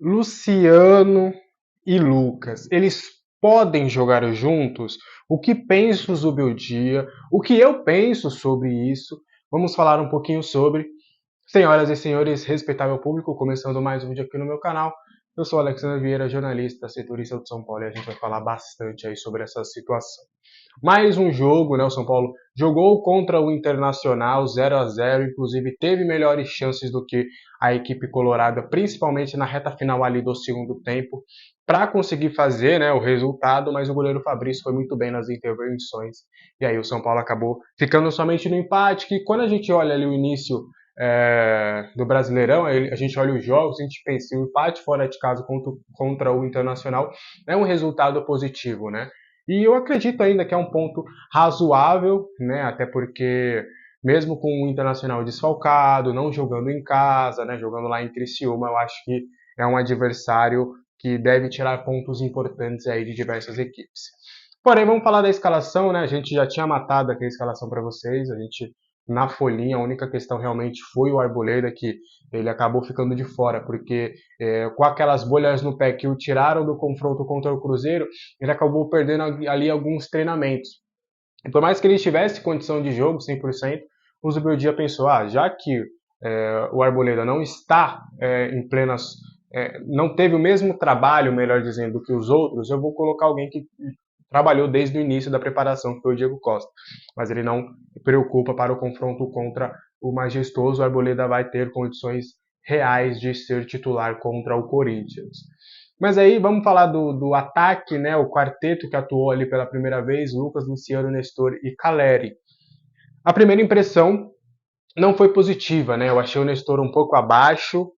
Luciano e Lucas, eles podem jogar juntos? O que pensa o Zubeldia? O que eu penso sobre isso? Vamos falar um pouquinho sobre. Senhoras e senhores, respeitável público, começando mais um vídeo aqui no meu canal. Eu sou Alexandre Vieira, jornalista, setorista de São Paulo, e a gente vai falar bastante aí sobre essa situação. Mais um jogo, né? O São Paulo jogou contra o Internacional 0-0, inclusive teve melhores chances do que a equipe colorada, principalmente na reta final ali do segundo tempo, para conseguir fazer, né, o resultado, mas o goleiro Fabrício foi muito bem nas intervenções. E aí o São Paulo acabou ficando somente no empate, que quando a gente olha ali o início do Brasileirão, a gente olha os jogos, a gente pensa, o empate fora de casa contra o Internacional é um resultado positivo, né? E eu acredito ainda que é um ponto razoável, né? Até porque mesmo com o Internacional desfalcado, não jogando em casa, né? Jogando lá em Criciúma, eu acho que é um adversário que deve tirar pontos importantes aí de diversas equipes. Porém, vamos falar da escalação, né? A gente já tinha matado aqui a escalação para vocês, a gente na folhinha, a única questão realmente foi o Arboleda, que ele acabou ficando de fora, porque com aquelas bolhas no pé que o tiraram do confronto contra o Cruzeiro, ele acabou perdendo ali alguns treinamentos. E por mais que ele tivesse condição de jogo 100%, o Zubeldia pensou, já que o Arboleda não está em plenas... não teve o mesmo trabalho, melhor dizendo, que os outros, eu vou colocar alguém que trabalhou desde o início da preparação, que foi o Diego Costa. Mas ele não preocupa para o confronto contra o majestoso. O Arboleda vai ter condições reais de ser titular contra o Corinthians. Mas aí vamos falar do ataque, né? O quarteto que atuou ali pela primeira vez, Lucas, Luciano, Nestor e Caleri. A primeira impressão não foi positiva, né? Eu achei o Nestor um pouco abaixo,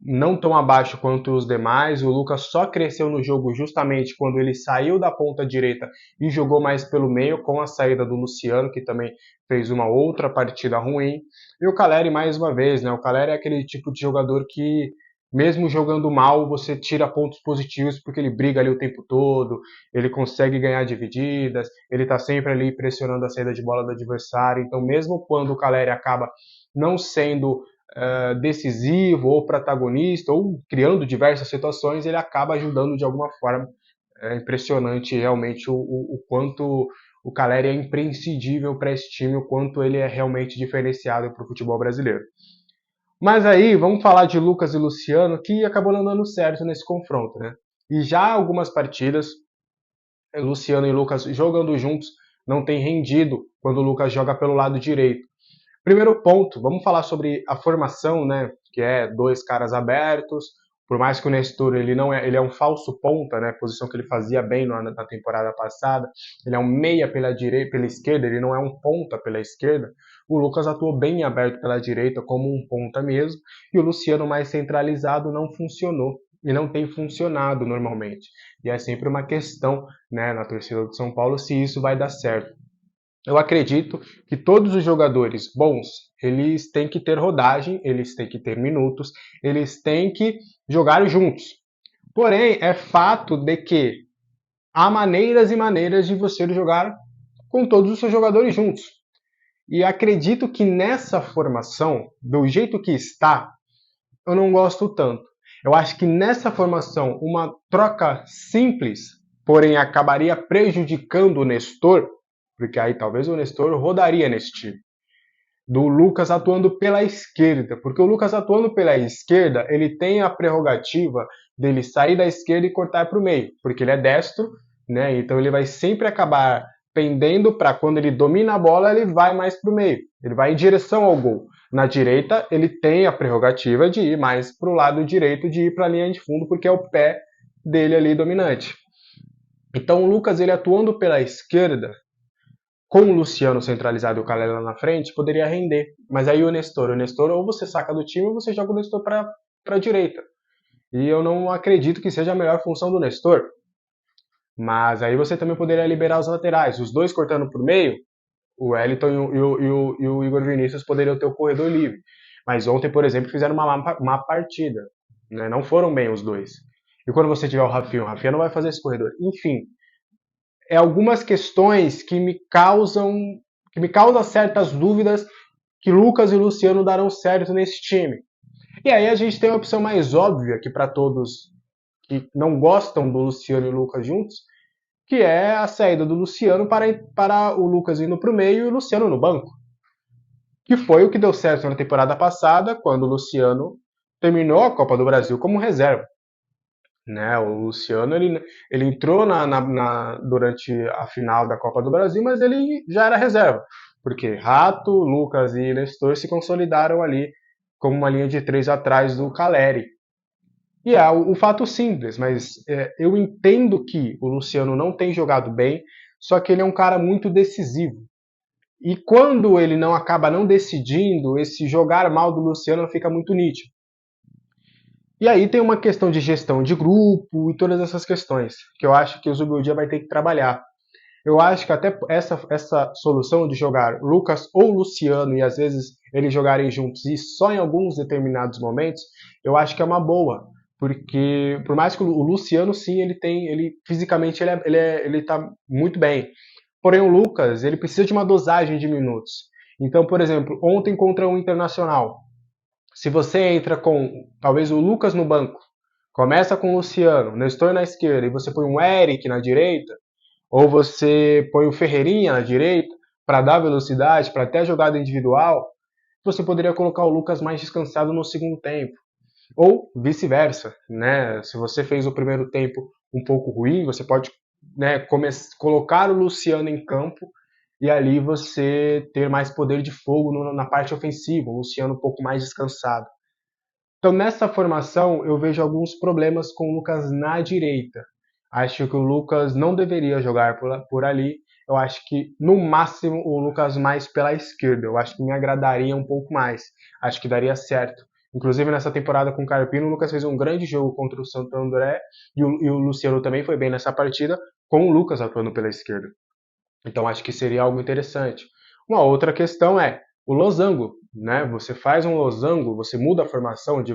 não tão abaixo quanto os demais. O Lucas só cresceu no jogo justamente quando ele saiu da ponta direita e jogou mais pelo meio, com a saída do Luciano, que também fez uma outra partida ruim. E o Caleri, mais uma vez, né? O Caleri é aquele tipo de jogador que, mesmo jogando mal, você tira pontos positivos porque ele briga ali o tempo todo, ele consegue ganhar divididas, ele tá sempre ali pressionando a saída de bola do adversário. Então, mesmo quando o Caleri acaba não sendo decisivo ou protagonista ou criando diversas situações, ele acaba ajudando de alguma forma. É impressionante realmente o quanto o Caleri é imprescindível para esse time, o quanto ele é realmente diferenciado para o futebol brasileiro. Mas aí, vamos falar de Lucas e Luciano, que acabou não dando certo nesse confronto, né? E já algumas partidas, Luciano e Lucas jogando juntos, não tem rendido quando o Lucas joga pelo lado direito. Primeiro ponto, vamos falar sobre a formação, né? Que é dois caras abertos. Por mais que o Nestor ele é um falso ponta, né? Posição que ele fazia bem na temporada passada. Ele é um meia pela direita, pela esquerda. Ele não é um ponta pela esquerda. O Lucas atuou bem aberto pela direita, como um ponta mesmo. E o Luciano mais centralizado não funcionou e não tem funcionado normalmente. E é sempre uma questão, né, na torcida do São Paulo, se isso vai dar certo. Eu acredito que todos os jogadores bons, eles têm que ter rodagem, eles têm que ter minutos, eles têm que jogar juntos. Porém, é fato de que há maneiras e maneiras de você jogar com todos os seus jogadores juntos. E acredito que nessa formação, do jeito que está, eu não gosto tanto. Eu acho que nessa formação, uma troca simples, porém acabaria prejudicando o Nestor, porque aí talvez o Nestor rodaria nesse time. Do Lucas atuando pela esquerda, porque o Lucas atuando pela esquerda, ele tem a prerrogativa dele sair da esquerda e cortar para o meio, porque ele é destro, né? Então ele vai sempre acabar pendendo para quando ele domina a bola, ele vai mais para o meio, ele vai em direção ao gol. Na direita, ele tem a prerrogativa de ir mais para o lado direito, de ir para a linha de fundo, porque é o pé dele ali dominante. Então o Lucas, ele atuando pela esquerda, com o Luciano centralizado e o Calela na frente, poderia render. Mas aí o Nestor ou você saca do time ou você joga o Nestor para a direita. E eu não acredito que seja a melhor função do Nestor. Mas aí você também poderia liberar os laterais. Os dois cortando por meio, o Wellington e o Igor Vinícius poderiam ter o corredor livre. Mas ontem, por exemplo, fizeram uma má partida. Né? Não foram bem os dois. E quando você tiver o Rafinha não vai fazer esse corredor. Enfim, algumas questões que me causam certas dúvidas que Lucas e Luciano darão certo nesse time. E aí a gente tem a opção mais óbvia, que para todos que não gostam do Luciano e o Lucas juntos, que é a saída do Luciano para o Lucas indo para o meio e o Luciano no banco. Que foi o que deu certo na temporada passada, quando o Luciano terminou a Copa do Brasil como reserva. Né? O Luciano ele entrou durante a final da Copa do Brasil, mas ele já era reserva, porque Rato, Lucas e Nestor se consolidaram ali como uma linha de três atrás do Caleri. E é o fato simples, mas eu entendo que o Luciano não tem jogado bem, só que ele é um cara muito decisivo. E quando ele não acaba não decidindo, esse jogar mal do Luciano fica muito nítido. E aí tem uma questão de gestão de grupo e todas essas questões, que eu acho que o Zubeldia vai ter que trabalhar. Eu acho que até essa solução de jogar Lucas ou Luciano e às vezes eles jogarem juntos e só em alguns determinados momentos, eu acho que é uma boa. Porque por mais que o Luciano sim, ele fisicamente ele tá muito bem. Porém o Lucas, ele precisa de uma dosagem de minutos. Então, por exemplo, ontem contra o Internacional, se você entra com talvez o Lucas no banco, começa com o Luciano, Nestor na esquerda e você põe um Eric na direita, ou você põe o Ferreirinha na direita para dar velocidade, para ter a jogada individual, você poderia colocar o Lucas mais descansado no segundo tempo. Ou vice-versa, né? Se você fez o primeiro tempo um pouco ruim, você pode, né, colocar o Luciano em campo e ali você ter mais poder de fogo na parte ofensiva, o Luciano um pouco mais descansado. Então, nessa formação, eu vejo alguns problemas com o Lucas na direita. Acho que o Lucas não deveria jogar por ali. Eu acho que, no máximo, o Lucas mais pela esquerda. Eu acho que me agradaria um pouco mais. Acho que daria certo. Inclusive, nessa temporada com o Carpino, o Lucas fez um grande jogo contra o Santo André e o Luciano também foi bem nessa partida, com o Lucas atuando pela esquerda. Então acho que seria algo interessante. Uma outra questão é o losango, né? Você faz um losango, você muda a formação de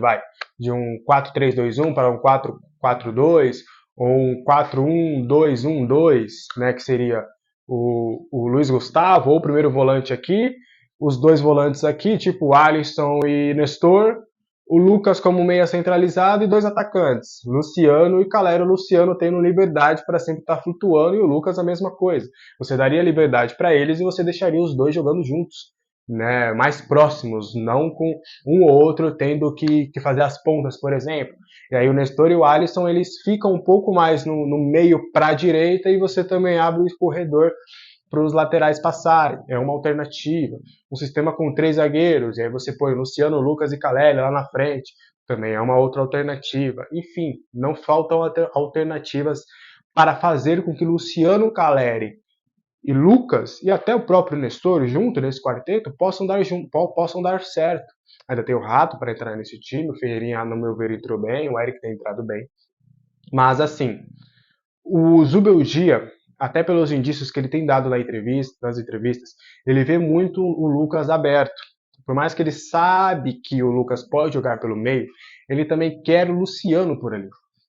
um 4-3-2-1 para um 4-4-2 ou um 4-1-2-1-2, né, que seria o Luiz Gustavo ou o primeiro volante aqui, os dois volantes aqui, tipo Alisson e Nestor, o Lucas como meia centralizado e dois atacantes, Luciano e Calero. O Luciano tendo liberdade para sempre estar flutuando e o Lucas a mesma coisa. Você daria liberdade para eles e você deixaria os dois jogando juntos, né, mais próximos, não com um ou outro tendo que fazer as pontas, por exemplo. E aí o Nestor e o Alisson eles ficam um pouco mais no meio para a direita e você também abre o corredor para os laterais passarem. É uma alternativa. Um sistema com três zagueiros, e aí você põe Luciano, Lucas e Caleri lá na frente. Também é uma outra alternativa. Enfim, não faltam alternativas para fazer com que Luciano, Caleri e Lucas, e até o próprio Nestor, junto nesse quarteto, possam dar certo. Ainda tem o Rato para entrar nesse time, o Ferreirinha, no meu ver, entrou bem, o Eric tem entrado bem. Mas, assim, o Zubeldia, até pelos indícios que ele tem dado nas entrevistas, ele vê muito o Lucas aberto. Por mais que ele sabe que o Lucas pode jogar pelo meio, ele também quer o Luciano por ali.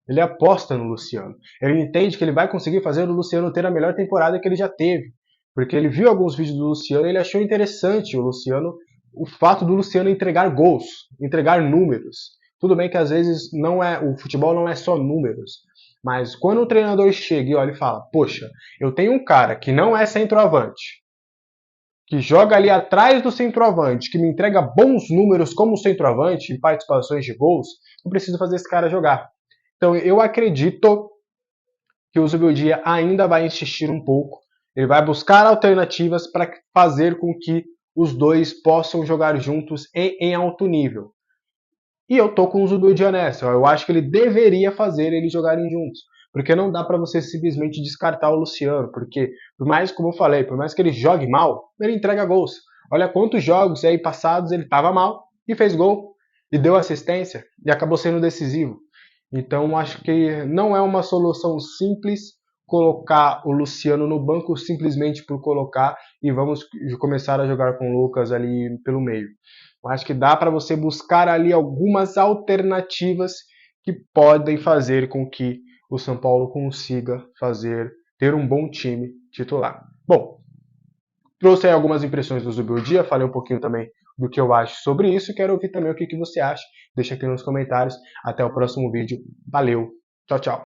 Ele aposta no Luciano. Ele entende que ele vai conseguir fazer o Luciano ter a melhor temporada que ele já teve. Porque ele viu alguns vídeos do Luciano e ele achou interessante o fato do Luciano entregar gols, entregar números. Tudo bem que às vezes o futebol não é só números, mas quando o treinador chega e olha e fala, poxa, eu tenho um cara que não é centroavante, que joga ali atrás do centroavante, que me entrega bons números como centroavante em participações de gols, eu preciso fazer esse cara jogar. Então eu acredito que o Zubeldia ainda vai insistir um pouco, ele vai buscar alternativas para fazer com que os dois possam jogar juntos em alto nível. E eu tô com o Zubeldia nessa. Eu acho que ele deveria fazer eles jogarem juntos. Porque não dá para você simplesmente descartar o Luciano. Porque, por mais, como eu falei, por mais que ele jogue mal, ele entrega gols. Olha quantos jogos aí passados ele tava mal e fez gol. E deu assistência. E acabou sendo decisivo. Então, acho que não é uma solução simples colocar o Luciano no banco simplesmente por colocar e vamos começar a jogar com o Lucas ali pelo meio. Eu acho que dá para você buscar ali algumas alternativas que podem fazer com que o São Paulo consiga ter um bom time titular. Bom, trouxe aí algumas impressões do Zubeldia, falei um pouquinho também do que eu acho sobre isso e quero ouvir também o que você acha. Deixa aqui nos comentários. Até o próximo vídeo. Valeu. Tchau, tchau.